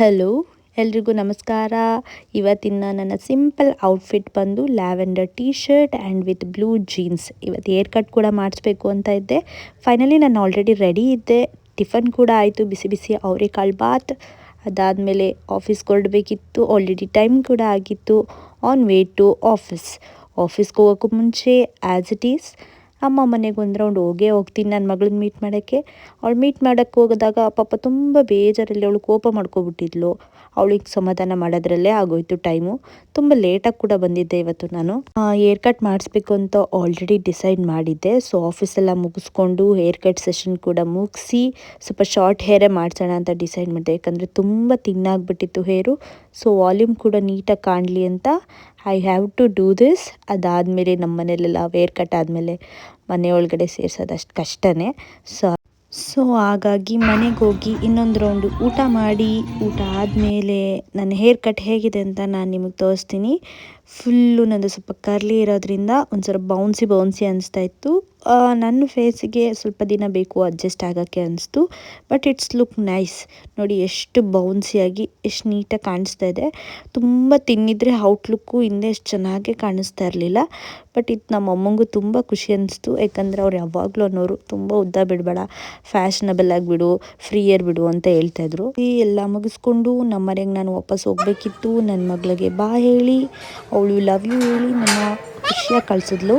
Hello, ಎಲ್ರಿಗೂ ನಮಸ್ಕಾರ. ಇವತ್ತಿನ ನನ್ನ ಸಿಂಪಲ್ ಔಟ್ಫಿಟ್ ಬಂದು lavender T shirt and with blue jeans. ಇವತ್ತು ಹೇರ್ ಕಟ್ ಕೂಡ ಮಾಡಿಸ್ಬೇಕು ಅಂತ ಇದ್ದೆ. ಫೈನಲಿ ನಾನು ಆಲ್ರೆಡಿ ರೆಡಿ ಇದ್ದೆ. ಟಿಫನ್ ಕೂಡ ಆಯಿತು, ಬಿಸಿ ಬಿಸಿ ಅವರೆಕಾಳು ಬಾತ್. ಅದಾದಮೇಲೆ ಆಫೀಸ್ಗೆ ಹೊರಡಬೇಕಿತ್ತು. ಆಲ್ರೆಡಿ ಟೈಮ್ ಕೂಡ ಆಗಿತ್ತು. ಆನ್ ವೇ ಟು ಆಫೀಸ್ಗೆ ಹೋಗೋಕ್ಕೂ ಮುಂಚೆ ಆ್ಯಸ್ ಇಟ್ ಈಸ್ ಅಮ್ಮ ಮನೆಗೆ ಒಂದು ರೌಂಡ್ ಹೋಗ್ತೀನಿ ನನ್ನ ಮಗಳನ್ನ ಮೀಟ್ ಮಾಡೋಕ್ಕೆ. ಅವಳು ಮೀಟ್ ಮಾಡೋಕ್ಕೆ ಹೋಗಿದಾಗ ಪಾಪ ತುಂಬ ಬೇಜಾರಲ್ಲಿ ಅವಳು ಕೋಪ ಮಾಡ್ಕೊಬಿಟ್ಟಿದ್ಲು. ಅವಳಿಗೆ ಸಮಾಧಾನ ಮಾಡೋದ್ರಲ್ಲೇ ಆಗೋಯ್ತು ಟೈಮು. ತುಂಬ ಲೇಟಾಗಿ ಕೂಡ ಬಂದಿದ್ದೆ ಇವತ್ತು ನಾನು. ಹೇರ್ ಕಟ್ ಮಾಡಿಸ್ಬೇಕು ಅಂತ ಆಲ್ರೆಡಿ ಡಿಸೈಡ್ ಮಾಡಿದ್ದೆ. ಸೊ ಆಫೀಸೆಲ್ಲ ಮುಗಿಸ್ಕೊಂಡು ಹೇರ್ ಕಟ್ ಸೆಷನ್ ಕೂಡ ಮುಗಿಸಿ ಸ್ವಲ್ಪ ಶಾರ್ಟ್ ಹೇರೇ ಮಾಡಿಸೋಣ ಅಂತ ಡಿಸೈಡ್ ಮಾಡಿದೆ. ಯಾಕಂದರೆ ತುಂಬ ತಿನ್ನಾಗ್ಬಿಟ್ಟಿತ್ತು ಹೇರು. ಸೊ ವಾಲ್ಯೂಮ್ ಕೂಡ ನೀಟಾಗಿ ಕಾಣಲಿ ಅಂತ I have to do this. ಅದಾದಮೇಲೆ ನಮ್ಮ ಮನೇಲೆಲ್ಲ ಹೇರ್ ಕಟ್ ಆದಮೇಲೆ ಮನೆ ಒಳಗಡೆ ಸೇರಿಸೋದು ಅಷ್ಟು ಕಷ್ಟನೇ. ಸೊ ಹಾಗಾಗಿ ಮನೆಗೆ ಹೋಗಿ ಇನ್ನೊಂದು ರೌಂಡು ಊಟ ಮಾಡಿ, ಊಟ ಆದಮೇಲೆ ನನ್ನ ಹೇರ್ ಕಟ್ ಹೇಗಿದೆ ಅಂತ ನಾನು ನಿಮಗೆ ತೋರಿಸ್ತೀನಿ. ಫುಲ್ಲು ನಂದು ಸ್ವಲ್ಪ ಕರ್ಲಿ ಇರೋದ್ರಿಂದ ಒಂದು ಸ್ವಲ್ಪ ಬೌನ್ಸಿ ಅನಿಸ್ತಾ ಇತ್ತು. ನನ್ನ ಫೇಸಿಗೆ ಸ್ವಲ್ಪ ದಿನ ಬೇಕು ಅಡ್ಜಸ್ಟ್ ಆಗೋಕ್ಕೆ ಅನಿಸ್ತು. But it's look nice. ನೋಡಿ ಎಷ್ಟು ಬೌನ್ಸಿಯಾಗಿ ಎಷ್ಟು ನೀಟಾಗಿ ಕಾಣಿಸ್ತಾ ಇದೆ. ತುಂಬ ತಿನ್ನಿದ್ರೆ ಔಟ್ಲುಕ್ಕು ಹಿಂದೆ ಎಷ್ಟು ಚೆನ್ನಾಗಿ ಕಾಣಿಸ್ತಾ ಇರಲಿಲ್ಲ. ಬಟ್ ಇದು ನಮ್ಮ ಅಮ್ಮಂಗೂ ತುಂಬ ಖುಷಿ ಅನಿಸ್ತು. ಯಾಕಂದರೆ ಅವ್ರು ಯಾವಾಗಲೂ ಅನ್ನೋರು ತುಂಬ ಉದ್ದ ಬಿಡಬೇಡ, ಫ್ಯಾಷನಬಲ್ ಆಗಿಬಿಡು, ಫ್ರೀ ಏರ್ ಬಿಡು ಅಂತ ಹೇಳ್ತಾಯಿದ್ರು. ಈ ಎಲ್ಲ ಮುಗಿಸ್ಕೊಂಡು ನಮ್ಮ ಮನೆಗೆ ನಾನು ವಾಪಸ್ ಹೋಗಬೇಕಿತ್ತು. ನನ್ನ ಮಗಳಿಗೆ ಬಾ ಹೇಳಿ, ಅವಳು ಲವ್ ಯು ಹೇಳಿ ನನ್ನ ಖುಷಿಯಾಗಿ ಕಳಿಸಿದ್ಲು.